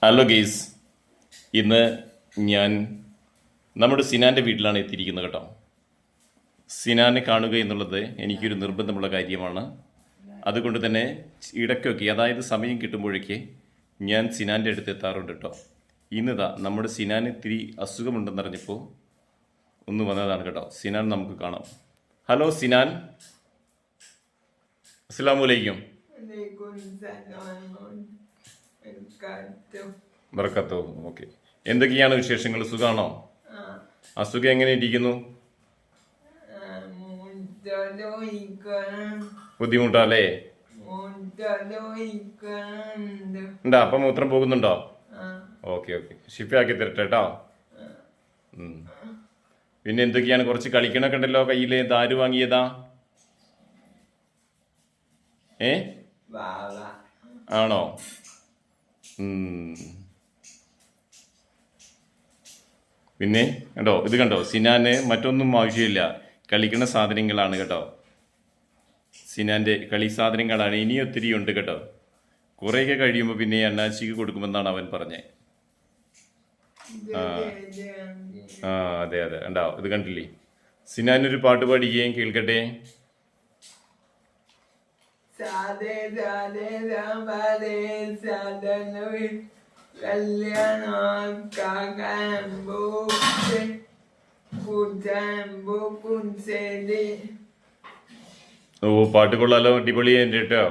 Hello guys, ഇന്ന് ഞാൻ നമ്മുടെ സിനാൻ്റെ വീട്ടിലാണ് എത്തിയിരിക്കുന്നത് കേട്ടോ. സിനാനെ കാണുക എന്നുള്ളത് എനിക്കൊരു നിർബന്ധമുള്ള കാര്യമാണ്. അതുകൊണ്ട് തന്നെ ഇടയ്ക്കൊക്കെ, അതായത് സമയം കിട്ടുമ്പോഴേക്ക് ഞാൻ സിനാൻ്റെ അടുത്ത് എത്താറുണ്ട് കേട്ടോ. ഇന്നിതാ നമ്മുടെ സിനാന് ഇത്തിരി അസുഖമുണ്ടെന്നറിഞ്ഞപ്പോൾ ഒന്ന് വന്നതാണ് കേട്ടോ. സിനാൻ നമുക്ക് കാണാം. ഹലോ സിനാൻ, അസ്സലാമു അലൈക്കും. ബർക്കത്തോ. ഓക്കെ, എന്തൊക്കെയാണ് വിശേഷങ്ങൾ? സുഖാണോ? അസുഖം എങ്ങനെ ഇരിക്കുന്നു? ബുദ്ധിമുട്ടല്ലേ? ഉണ്ടാ? അപ്പം മൂത്രം പോകുന്നുണ്ടോ? ഓക്കെ ഓക്കെ, ഷിഫാക്കി തരട്ടെ കേട്ടോ. പിന്നെ എന്തൊക്കെയാണ്? കുറച്ച് കളിക്കണൊക്കെ ഉണ്ടല്ലോ കയ്യില്. ദാരു വാങ്ങിയതാ? ആണോ? പിന്നെ കണ്ടോ, ഇത് കണ്ടോ, സിനാന് മറ്റൊന്നും ആവശ്യമില്ല, കളിക്കുന്ന സാധനങ്ങളാണ് കേട്ടോ. സിനാന്റെ കളി സാധനങ്ങളാണ്. ഇനി ഒത്തിരി ഉണ്ട് കേട്ടോ. കുറേയൊക്കെ കഴിയുമ്പോൾ പിന്നെ അണ്ണാച്ചിക്ക് കൊടുക്കുമെന്നാണ് അവൻ പറഞ്ഞത്. ആ അതെ അതെ, ഉണ്ടോ? ഇത് കണ്ടില്ലേ? സിനാനൊരു പാട്ട് പാടിക്കുകയും കേൾക്കട്ടെ. ഓ, പാട്ട് കൊള്ളാലോ, അടിപൊളി കേട്ടോ.